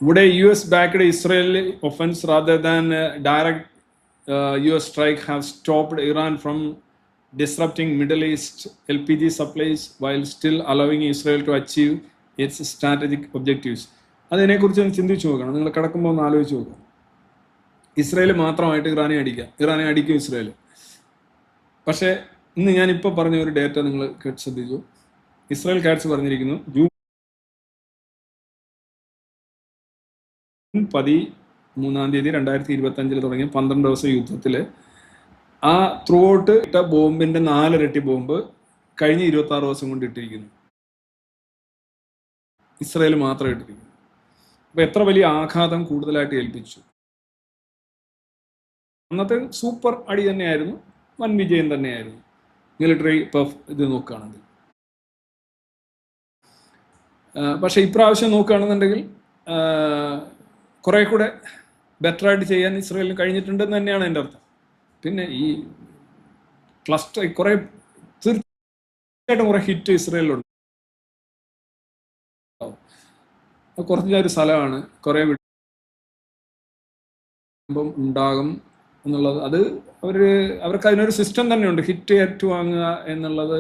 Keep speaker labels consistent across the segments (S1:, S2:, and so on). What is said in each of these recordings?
S1: would a US-backed Israeli offense rather than a direct US strike have stopped Iran from disrupting Middle East LPG supplies while still allowing Israel to achieve its strategic objectives? അതിനെക്കുറിച്ച് ഒന്ന് ചിന്തിച്ചു നോക്കണം. നിങ്ങൾ കിടക്കുമ്പോൾ ഒന്ന് ആലോചിച്ച് നോക്കണം. Israel മാത്രമായിട്ട് ഇറാനെ അടിക്കും ഇസ്രായേൽ. പക്ഷേ ഇന്ന് ഞാനിപ്പോൾ പറഞ്ഞ ഒരു ഡേറ്റ നിങ്ങൾ ശ്രദ്ധിച്ചു. ഇസ്രായേൽ കാറ്റ്സ് പറഞ്ഞിരിക്കുന്നു ജൂൺ 13, 2025 തുടങ്ങിയ 12 ദിവസം യുദ്ധത്തിൽ ആ ത്രൂ ഔട്ട് ഇട്ട ബോംബിന്റെ 4 ഇരട്ടി ബോംബ് കഴിഞ്ഞ 26 ദിവസം കൊണ്ട് ഇട്ടിരിക്കുന്നു. ഇസ്രായേൽ മാത്രം ഇട്ടിരിക്കുന്നു. അപ്പൊ എത്ര വലിയ ആഘാതം കൂടുതലായിട്ട് ഏൽപ്പിച്ചു. അന്നത്തെ സൂപ്പർ അടി തന്നെയായിരുന്നു, വൻ വിജയം തന്നെയായിരുന്നു മിലിറ്ററി ഇത് നോക്കുകയാണെങ്കിൽ. പക്ഷെ ഇപ്രാവശ്യം നോക്കുകയാണെന്നുണ്ടെങ്കിൽ കുറെ കൂടെ ബെറ്ററായിട്ട് ചെയ്യാൻ ഇസ്രായേലിന് കഴിഞ്ഞിട്ടുണ്ടെന്ന് തന്നെയാണ് എൻ്റെ അർത്ഥം. പിന്നെ ഈ ക്ലസ്റ്റർ കുറെ തീർച്ചയായിട്ടും കുറെ ഹിറ്റ് ഇസ്രായേലിലുണ്ട്. കുറഞ്ഞൊരു സ്ഥലമാണ്, കുറെ ഉണ്ടാകും എന്നുള്ളത്. അത് അവർക്ക് അതിനൊരു സിസ്റ്റം തന്നെയുണ്ട്. ഹിറ്റ് ഏറ്റുവാങ്ങുക എന്നുള്ളത്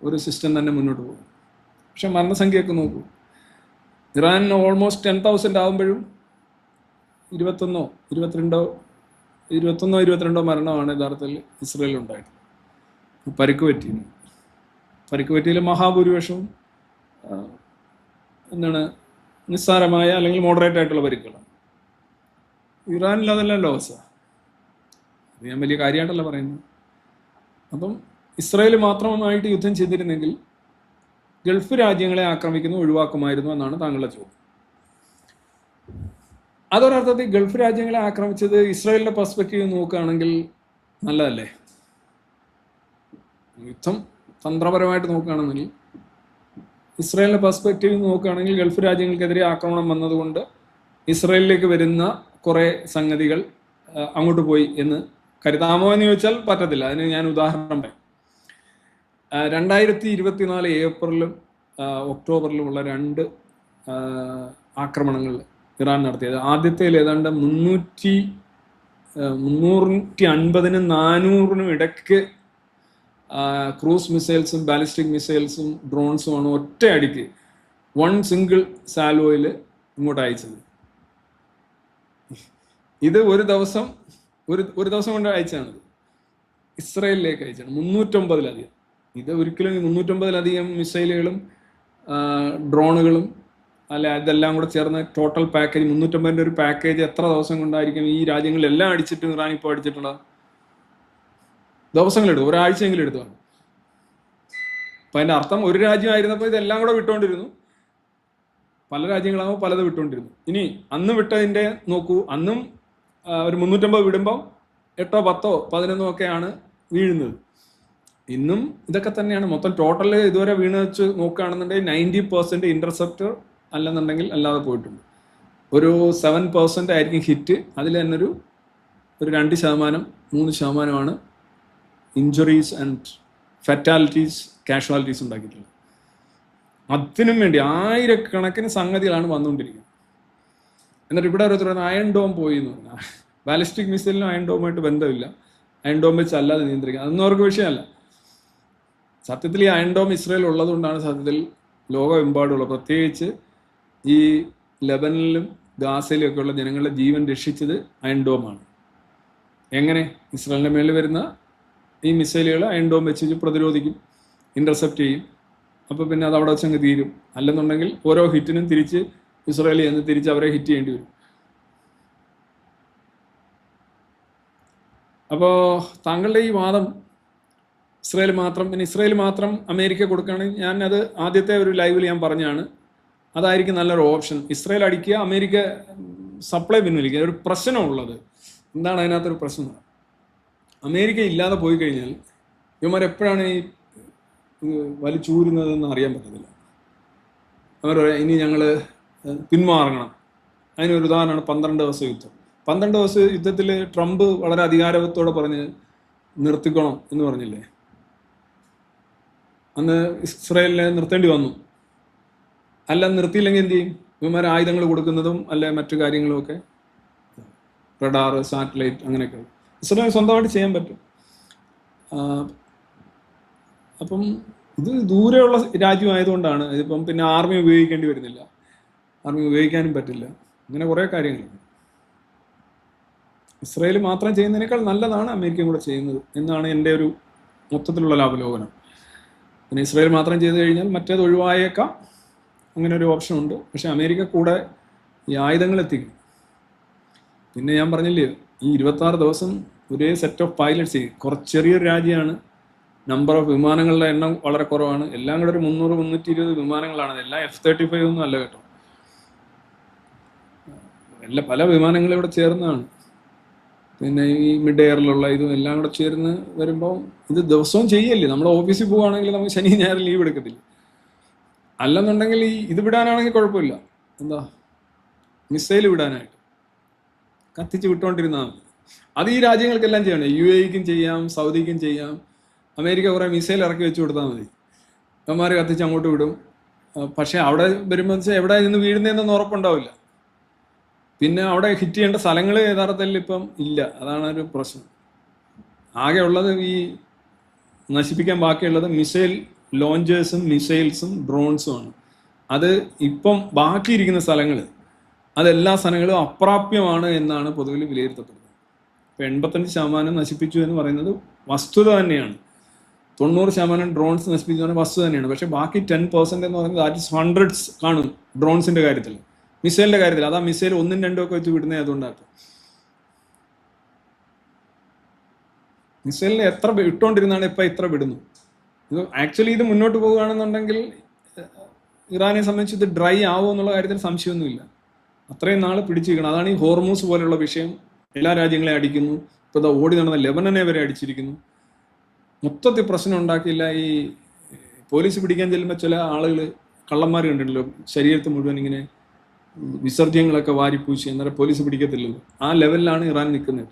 S1: ഒരു സിസ്റ്റം തന്നെ മുന്നോട്ട് പോകും. പക്ഷെ മരണസംഖ്യയൊക്കെ നോക്കൂ. ഇറാൻ ഓൾമോസ്റ്റ് 10,000 ആകുമ്പോഴും 21, 22 മരണമാണ് യഥാർത്ഥത്തിൽ ഇസ്രായേലിൽ ഉണ്ടായത്. പരിക്ക് പറ്റിയിൽ മഹാഭൂരിപക്ഷവും നിസ്സാരമായ അല്ലെങ്കിൽ മോഡറേറ്റ് ആയിട്ടുള്ള പരിക്കുകളാണ്. ഇറാനിൽ അതല്ലല്ലോ അവസ്ഥ. അത് ഞാൻ വലിയ കാര്യമായിട്ടല്ല പറയുന്നത്. അപ്പം ഇസ്രായേൽ മാത്രമായിട്ട് യുദ്ധം ചെയ്തിരുന്നെങ്കിൽ ഗൾഫ് രാജ്യങ്ങളെ ആക്രമിക്കുന്നത് ഒഴിവാക്കുമായിരുന്നു എന്നാണ് താങ്കളുടെ ചോദ്യം. അതൊരർത്ഥത്തിൽ ഗൾഫ് രാജ്യങ്ങളെ ആക്രമിച്ചത് ഇസ്രായേലിന്റെ പെർസ്പെക്റ്റീവ് നോക്കുകയാണെങ്കിൽ നല്ലതല്ലേ? യുദ്ധം തന്ത്രപരമായിട്ട് നോക്കുകയാണെന്നുണ്ടെങ്കിൽ ഇസ്രായേലിന്റെ പെർസ്പെക്റ്റീവ് നോക്കുകയാണെങ്കിൽ ഗൾഫ് രാജ്യങ്ങൾക്കെതിരെ ആക്രമണം വന്നതുകൊണ്ട് ഇസ്രായേലിലേക്ക് വരുന്ന കുറെ സംഗതികൾ അങ്ങോട്ട് പോയി എന്ന് കരുതാമോ എന്ന് ചോദിച്ചാൽ പറ്റത്തില്ല. അതിന് ഞാൻ ഉദാഹരണം പറയാം. 2024 ഏപ്രിലും ഒക്ടോബറിലുമുള്ള 2 ആക്രമണങ്ങൾ ഇറാൻ നടത്തിയത്. ആദ്യത്തേൽ ഏതാണ്ട് 350-നും 400-നും ഇടയ്ക്ക് ക്രൂസ് മിസൈൽസും ബാലിസ്റ്റിക് മിസൈൽസും ഡ്രോൺസുമാണ് ഒറ്റ അടിക്ക് 1 സിംഗിൾ സാൽവോയിൽ ഇങ്ങോട്ട് അയച്ചത്. ഇത് ഒരു ദിവസം കൊണ്ട് അയച്ചാണ്. ഇസ്രായേലിലേക്ക് അയച്ചാണ് 350-ലധികം. ഇത് ഒരിക്കലും 350-ലധികം മിസൈലുകളും ഡ്രോണുകളും അല്ല ഇതെല്ലാം കൂടെ ചേർന്ന് ടോട്ടൽ പാക്കേജ് 350-ന്റെ ഒരു പാക്കേജ് എത്ര ദിവസം കൊണ്ടായിരിക്കും ഈ രാജ്യങ്ങളിലെല്ലാം അടിച്ചിട്ട് ഇറാൻ ഇപ്പോൾ അടിച്ചിട്ടുള്ളത്? ദിവസങ്ങളെടുത്തു, ഒരാഴ്ചയെങ്കിലും എടുത്താണ്. അപ്പൊ അതിന്റെ അർത്ഥം ഒരു രാജ്യമായിരുന്നപ്പോൾ ഇതെല്ലാം കൂടെ വിട്ടുകൊണ്ടിരുന്നു, പല രാജ്യങ്ങളാകുമ്പോൾ പലത് വിട്ടുകൊണ്ടിരുന്നു. ഇനി അന്ന് വിട്ടതിന്റെ നോക്കൂ, അന്നും ഒരു 350 വിടുമ്പോൾ 8, 10, 11 ഒക്കെയാണ് വീഴുന്നത്. ഇന്നും ഇതൊക്കെ തന്നെയാണ്. മൊത്തം ടോട്ടൽ ഇതുവരെ വീണ് വെച്ച് നോക്കുകയാണെന്നുണ്ടെങ്കിൽ 90% ഇന്റർസെപ്റ്റർ അല്ലെന്നുണ്ടെങ്കിൽ അല്ലാതെ പോയിട്ടുണ്ട്. ഒരു 7% ആയിരിക്കും ഹിറ്റ്. അതിൽ തന്നെ ഒരു 2%, 3% ഇഞ്ചുറീസ് ആൻഡ് ഫെറ്റാലിറ്റീസ്, കാഷ്വാലിറ്റീസ് ഉണ്ടാക്കിയിട്ടുള്ളത്. അതിനും വേണ്ടി ആയിരക്കണക്കിന് സംഗതികളാണ് വന്നുകൊണ്ടിരിക്കുന്നത്. എന്നിട്ട് ഇവിടെ ഓരോരുത്തർ അയൺ ഡോം പോയി എന്ന് പറഞ്ഞാൽ ബാലിസ്റ്റിക് മിസൈലിനും അയൺ ഡോമായിട്ട് ബന്ധമില്ല. അയൺ ഡോം വെച്ച് അല്ലാതെ നിയന്ത്രിക്കുക, അതൊന്നും അവർക്ക് വിഷയമല്ല. സത്യത്തിൽ ഈ അയൺ ഡോം ഇസ്രായേൽ ഉള്ളതുകൊണ്ടാണ് സത്യത്തിൽ ലോകമെമ്പാടുള്ള, പ്രത്യേകിച്ച് ഈ ലെബനനിലും ഗാസയിലും ഒക്കെയുള്ള ജനങ്ങളുടെ ജീവൻ രക്ഷിച്ചത് അയൺ ഡോമാണ്. എങ്ങനെ? ഇസ്രായേലിന്റെ മേളിൽ വരുന്ന ഈ മിസൈലുകൾ അയൺ ഡോം വെച്ച് പ്രതിരോധിക്കും, ഇന്റർസെപ്റ്റ് ചെയ്യും. അപ്പോൾ പിന്നെ അത് അവിടെ വെച്ചങ്ങ് തീരും. അല്ലെന്നുണ്ടെങ്കിൽ ഓരോ ഹിറ്റിനും തിരിച്ച് ഇസ്രായേലിൽ നിന്ന് തിരിച്ച് അവരെ ഹിറ്റ് ചെയ്യേണ്ടി വരും. അപ്പോൾ താങ്കളുടെ ഈ വാദം ഇസ്രായേൽ മാത്രം അമേരിക്ക കൊടുക്കുകയാണെങ്കിൽ, ഞാൻ അത് ആദ്യത്തെ ഒരു ലൈവിൽ ഞാൻ പറഞ്ഞാണ്, അതായിരിക്കും നല്ലൊരു ഓപ്ഷൻ. ഇസ്രായേൽ അടിക്കുക, അമേരിക്ക സപ്ലൈ പിൻവലിക്കുക. ഒരു പ്രശ്നമുള്ളത് എന്താണ്? അതിനകത്തൊരു പ്രശ്നം, അമേരിക്ക ഇല്ലാതെ പോയി കഴിഞ്ഞാൽ ഇവന്മാരെപ്പോഴാണ് ഈ വലിച്ചൂരുന്നതെന്ന് അറിയാൻ പറ്റത്തില്ല. അവർ ഇനി ഞങ്ങൾ പിന്മാറണം. അതിനൊരു ഉദാഹരണമാണ് 12 ദിവസം യുദ്ധം. 12 ദിവസം യുദ്ധത്തിൽ ട്രംപ് വളരെ അധികാരത്തോടെ പറഞ്ഞ് നിർത്തിക്കണം എന്ന് പറഞ്ഞില്ലേ? അന്ന് ഇസ്രായേലിനെ നിർത്തേണ്ടി വന്നു. അല്ല, നിർത്തിയില്ലെങ്കിൽ എന്ത് ചെയ്യും? ഇവന്മാർ ആയുധങ്ങൾ കൊടുക്കുന്നതും അല്ലെ മറ്റു കാര്യങ്ങളുമൊക്കെ റഡാർ, സാറ്റലൈറ്റ്, അങ്ങനെയൊക്കെ ഇസ്രായേൽ സ്വന്തമായിട്ട് ചെയ്യാൻ പറ്റും. അപ്പം ഇത് ദൂരെയുള്ള രാജ്യമായതുകൊണ്ടാണ് ഇതിപ്പം പിന്നെ ആർമി ഉപയോഗിക്കേണ്ടി വരുന്നില്ല, ആർമി ഉപയോഗിക്കാനും പറ്റില്ല. അങ്ങനെ കുറേ കാര്യങ്ങളുണ്ട്. ഇസ്രായേൽ മാത്രം ചെയ്യുന്നതിനേക്കാൾ നല്ലതാണ് അമേരിക്കയും കൂടെ ചെയ്യുന്നത് എന്നാണ് എൻ്റെ ഒരു മൊത്തത്തിലുള്ള ലാഭലോകനം. പിന്നെ ഇസ്രായേൽ മാത്രം ചെയ്തു കഴിഞ്ഞാൽ മറ്റേത് ഒഴിവായേക്കാം, അങ്ങനെ ഒരു ഓപ്ഷൻ ഉണ്ട്. പക്ഷെ അമേരിക്ക കൂടെ ഈ ആയുധങ്ങൾ എത്തിക്കും. പിന്നെ ഞാൻ പറഞ്ഞില്ലേ, ഈ 26 ദിവസം ഒരേ സെറ്റ് ഓഫ് പൈലറ്റ്സ്, ചെറിയൊരു രാജ്യമാണ്, നമ്പർ ഓഫ് വിമാനങ്ങളുടെ എണ്ണം വളരെ കുറവാണ്. എല്ലാം കൂടെ ഒരു 300-320 വിമാനങ്ങളാണ്. എല്ലാം F-35 ഒന്നും അല്ല കേട്ടോ, പല വിമാനങ്ങളും ഇവിടെ ചേർന്നതാണ്. പിന്നെ ഈ മിഡ് എയറിലുള്ള ഇതും എല്ലാം കൂടെ ചേർന്ന് വരുമ്പോൾ ഇത് ദിവസവും ചെയ്യല്ലേ. നമ്മൾ ഓഫീസിൽ പോവുകയാണെങ്കിൽ നമുക്ക് ശനി ഞായർ ലീവ് എടുക്കത്തില്ല. അല്ലെന്നുണ്ടെങ്കിൽ ഇത് വിടാനാണെങ്കിൽ കുഴപ്പമില്ല, എന്താ മിസൈൽ വിടാനായിട്ട് കത്തിച്ച് വിട്ടുകൊണ്ടിരുന്നാൽ മതി. അത് ഈ രാജ്യങ്ങൾക്കെല്ലാം ചെയ്യണം. UAE-ക്കും ചെയ്യാം, സൗദിക്കും ചെയ്യാം. അമേരിക്ക കുറേ മിസൈൽ ഇറക്കി വെച്ച് കൊടുത്താൽ മതി, അവന്മാർ കത്തിച്ച് അങ്ങോട്ട് വിടും. പക്ഷെ അവിടെ വരുമ്പോൾ എവിടെ നിന്ന് വീഴുന്നതെന്നൊന്നും ഉറപ്പുണ്ടാവില്ല. പിന്നെ അവിടെ ഹിറ്റ് ചെയ്യേണ്ട സ്ഥലങ്ങൾ യഥാർത്ഥത്തിൽ ഇപ്പം ഇല്ല, അതാണ് ഒരു പ്രശ്നം. ആകെ ഉള്ളത് ഈ നശിപ്പിക്കാൻ ബാക്കിയുള്ളത് മിസൈൽ ലോഞ്ചേഴ്സും മിസൈൽസും ഡ്രോൺസും ആണ്. അത് ഇപ്പം ബാക്കിയിരിക്കുന്ന സ്ഥലങ്ങൾ, അതെല്ലാ സ്ഥലങ്ങളും അപ്രാപ്യമാണ് എന്നാണ് പൊതുവിൽ വിലയിരുത്തപ്പെടുന്നത്. ഇപ്പം 85% നശിപ്പിച്ചു എന്ന് പറയുന്നത് വസ്തുത തന്നെയാണ്. 90% ഡ്രോൺസ് നശിപ്പിച്ചു എന്ന് വസ്തു തന്നെയാണ്. പക്ഷെ ബാക്കി 10% എന്ന് പറയുന്നത് ദാറ്റ് ഇസ് ഹൺഡ്രഡ്സ് കാണും ഡ്രോൺസിന്റെ കാര്യത്തിൽ. മിസൈലിന്റെ കാര്യത്തിൽ അതാ മിസൈൽ 1-2 ഒക്കെ വെച്ച് വിടുന്നത്. അതുകൊണ്ടാണ് മിസൈലിന് എത്ര ഇട്ടുകൊണ്ടിരുന്നാണ് ഇപ്പം ഇത്ര വിടുന്നു. ഇത് ആക്ച്വലി ഇത് മുന്നോട്ട് പോവുകയാണെന്നുണ്ടെങ്കിൽ ഇറാനെ സംബന്ധിച്ച് ഇത് ഡ്രൈ ആവുമോ എന്നുള്ള കാര്യത്തിൽ സംശയമൊന്നുമില്ല. അത്രയും നാൾ പിടിച്ചിരിക്കണം. അതാണ് ഈ ഹോർമൂസ് പോലെയുള്ള വിഷയം എല്ലാ രാജ്യങ്ങളെയും അടിക്കുന്നു. ഇപ്പോൾ ഓടി നടന്ന ലെബനനെ വരെ അടിച്ചിരിക്കുന്നു. മൊത്തത്തിൽ പ്രശ്നം ഉണ്ടാക്കിയില്ല. ഈ പോലീസ് പിടിക്കാൻ ചെല്ലുമ്പോൾ ചില ആളുകൾ, കള്ളന്മാർ കണ്ടിട്ടുണ്ടല്ലോ, ശരീരത്തിൽ മുഴുവൻ ഇങ്ങനെ വിസർജ്യങ്ങളൊക്കെ വാരിപ്പൂശി, അന്നേരം പോലീസ് പിടിക്കത്തില്ലല്ലോ. ആ ലെവലിലാണ് ഇറാൻ നിൽക്കുന്നത്.